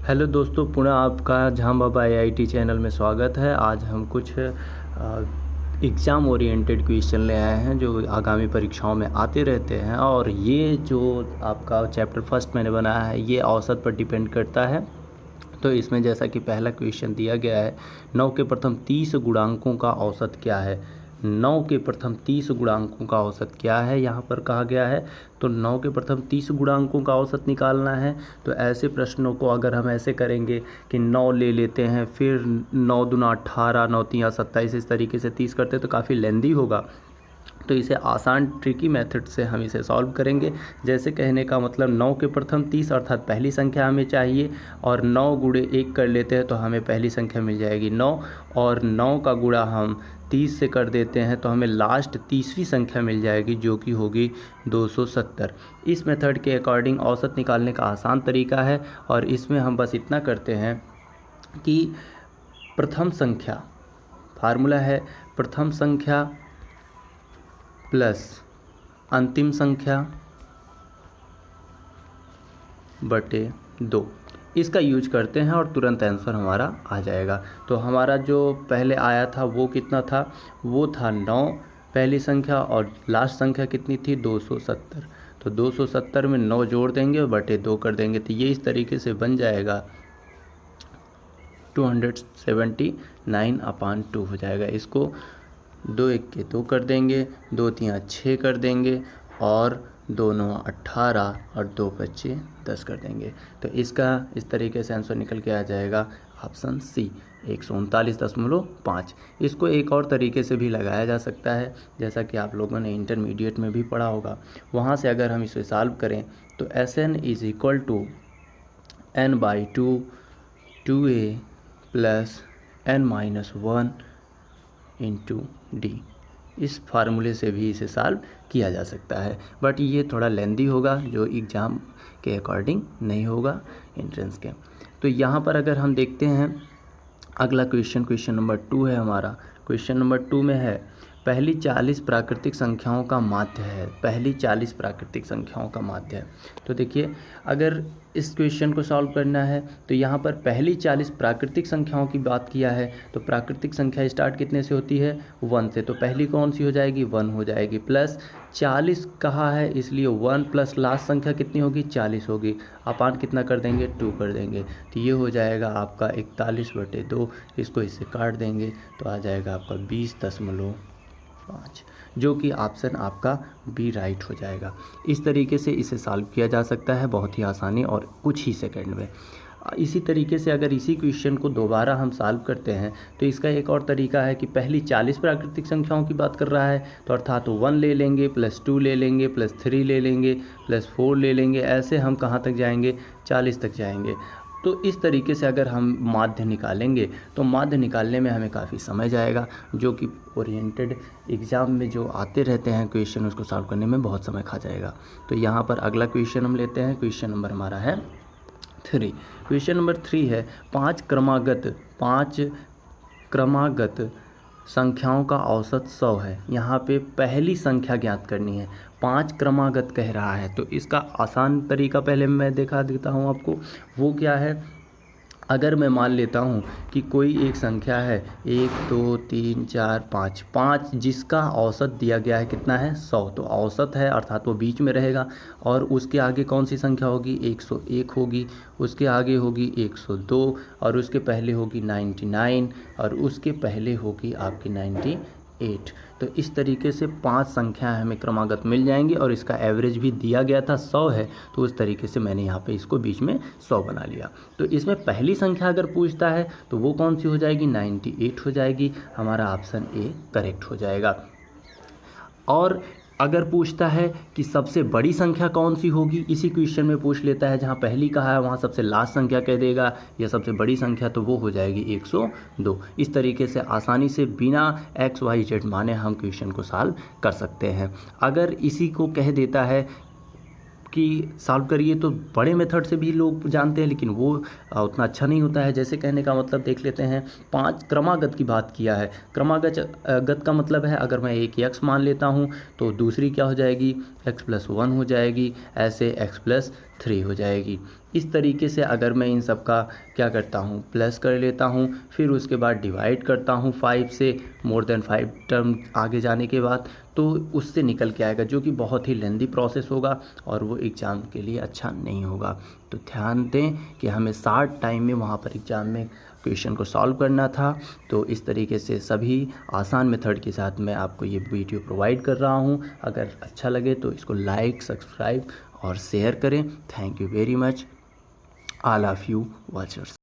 Hello दोस्तों, पुनः आपका जहां बाबा आईआईटी चैनल में स्वागत है। आज हम कुछ एग्ज़ाम ओरिएंटेड क्वेश्चन ले आए हैं जो आगामी परीक्षाओं में आते रहते हैं। और ये जो आपका चैप्टर फर्स्ट मैंने बनाया है ये औसत पर डिपेंड करता है। तो इसमें जैसा कि पहला क्वेश्चन दिया गया है, 9 के प्रथम 30 गुणांकों का औसत क्या है। 9 के प्रथम 30 गुणांकों का औसत क्या है यहाँ पर कहा गया है। तो 9 के प्रथम 30 गुणांकों का औसत निकालना है। तो ऐसे प्रश्नों को अगर हम ऐसे करेंगे कि 9 ले लेते हैं, फिर 9 दूना 18, 9 तिया 27, इस तरीके से 30 करते तो काफ़ी लेंदी होगा। तो इसे आसान ट्रिकी मेथड से हम इसे सॉल्व करेंगे। जैसे कहने का मतलब 9 के प्रथम 30 अर्थात पहली संख्या हमें चाहिए, और 9 गुणे 1 कर लेते हैं तो हमें पहली संख्या मिल जाएगी 9, और 9 का गुणा हम 30 से कर देते हैं तो हमें लास्ट 30वीं संख्या मिल जाएगी जो कि होगी 270। इस मेथड के अकॉर्डिंग औसत निकालने का आसान तरीका है, और इसमें हम बस इतना करते हैं कि प्रथम संख्या, फार्मूला है प्रथम संख्या प्लस अंतिम संख्या बटे 2, इसका यूज करते हैं और तुरंत आंसर हमारा आ जाएगा। तो हमारा जो पहले आया था वो कितना था, वो था 9 पहली संख्या, और लास्ट संख्या कितनी थी 270। तो 270 में 9 जोड़ देंगे और बटे 2 कर देंगे, तो ये इस तरीके से बन जाएगा 279/2 हो जाएगा। इसको 2 1 के 2 कर देंगे, 2 तिया 6 कर देंगे, और 2 9 18 और 2 बच्चे 10 कर देंगे। तो इसका इस तरीके से आंसर निकल के आ जाएगा ऑप्शन सी 139.5। इसको एक और तरीके से भी लगाया जा सकता है, जैसा कि आप लोगों ने इंटरमीडिएट में भी पढ़ा होगा। वहाँ से अगर हम इसे सॉल्व करें तो SN is equal to n/2 2a plus n-1 into D, इस फार्मूले से भी इसे सॉल्व किया जा सकता है। बट ये थोड़ा लेंदी होगा, जो एग्ज़ाम के अकॉर्डिंग नहीं होगा एंट्रेंस के। तो यहाँ पर अगर हम देखते हैं अगला क्वेश्चन नंबर 2 है हमारा। क्वेश्चन नंबर 2 में है पहली 40 प्राकृतिक संख्याओं का माध्य है। पहली 40 प्राकृतिक संख्याओं का माध्य है। तो देखिए, अगर इस क्वेश्चन को सॉल्व करना है तो यहाँ पर पहली 40 प्राकृतिक संख्याओं की बात किया है, तो प्राकृतिक संख्या स्टार्ट कितने से होती है 1 से। तो पहली कौन सी हो जाएगी 1 हो जाएगी, प्लस 40 कहा है इसलिए 1 प्लस लास्ट संख्या कितनी होगी 40 होगी, अपान कितना कर देंगे 2 कर देंगे। तो ये हो जाएगा आपका 41/2। इसको इससे काट देंगे तो आ जाएगा आपका 20.5, जो कि ऑप्शन आपका बी राइट हो जाएगा। इस तरीके से इसे सॉल्व किया जा सकता है बहुत ही आसानी और कुछ ही सेकंड में। इसी तरीके से अगर इसी क्वेश्चन को दोबारा हम सॉल्व करते हैं तो इसका एक और तरीका है कि पहली 40 प्राकृतिक संख्याओं की बात कर रहा है, तो अर्थात 1 ले लेंगे, प्लस 2 ले लेंगे, प्लस 3 ले लेंगे, प्लस 4 ले लेंगे, ऐसे हम कहाँ तक जाएंगे 40 तक जाएंगे। तो इस तरीके से अगर हम माध्य निकालेंगे तो माध्य निकालने में हमें काफ़ी समय जाएगा, जो कि ओरिएंटेड एग्ज़ाम में जो आते रहते हैं क्वेश्चन उसको सॉल्व करने में बहुत समय खा जाएगा। तो यहाँ पर अगला क्वेश्चन हम लेते हैं। क्वेश्चन नंबर हमारा है 3। क्वेश्चन नंबर 3 है 5 क्रमागत संख्याओं का औसत 100 है। यहाँ पे पहली संख्या ज्ञात करनी है, 5 क्रमागत कह रहा है। तो इसका आसान तरीका पहले मैं दिखा देता हूँ आपको। वो क्या है, अगर मैं मान लेता हूँ कि कोई एक संख्या है 1 2 3 4 5 5, जिसका औसत दिया गया है कितना है 100, तो औसत है अर्थात वो बीच में रहेगा। और उसके आगे कौन सी संख्या होगी 101 होगी, उसके आगे होगी 102, और उसके पहले होगी 99, और उसके पहले होगी आपकी 98। तो इस तरीके से 5 संख्याएं हमें क्रमागत मिल जाएंगी, और इसका एवरेज भी दिया गया था 100 है, तो उस तरीके से मैंने यहाँ पे इसको बीच में 100 बना लिया। तो इसमें पहली संख्या अगर पूछता है तो वो कौन सी हो जाएगी 98 हो जाएगी, हमारा ऑप्शन ए करेक्ट हो जाएगा। और अगर पूछता है कि सबसे बड़ी संख्या कौन सी होगी, इसी क्वेश्चन में पूछ लेता है, जहाँ पहली कहा है वहाँ सबसे लास्ट संख्या कह देगा या सबसे बड़ी संख्या, तो वो हो जाएगी 102। इस तरीके से आसानी से बिना XYZ माने हम क्वेश्चन को सॉल्व कर सकते हैं। अगर इसी को कह देता है कि सॉल्व करिए तो बड़े मेथड से भी लोग जानते हैं, लेकिन वो उतना अच्छा नहीं होता है। जैसे कहने का मतलब देख लेते हैं, 5 क्रमागत की बात किया है। क्रमागत का मतलब है अगर मैं एक x मान लेता हूँ तो दूसरी क्या हो जाएगी x+1 हो जाएगी, ऐसे x+3 हो जाएगी। इस तरीके से अगर मैं इन सब का क्या करता हूँ, प्लस कर लेता हूँ, फिर उसके बाद डिवाइड करता हूँ 5 से, मोर देन 5 टर्म आगे जाने के बाद, तो उससे निकल के आएगा, जो कि बहुत ही लेंदी प्रोसेस होगा और वो एग्ज़ाम के लिए अच्छा नहीं होगा। तो ध्यान दें कि हमें शार्ट टाइम में वहाँ पर एग्ज़ाम में क्वेश्चन को सॉल्व करना था। तो इस तरीके से सभी आसान मेथड के साथ मैं आपको ये वीडियो प्रोवाइड कर रहा हूँ। अगर अच्छा लगे तो इसको लाइक, सब्सक्राइब और शेयर करें। Thank you very much all of you watchers.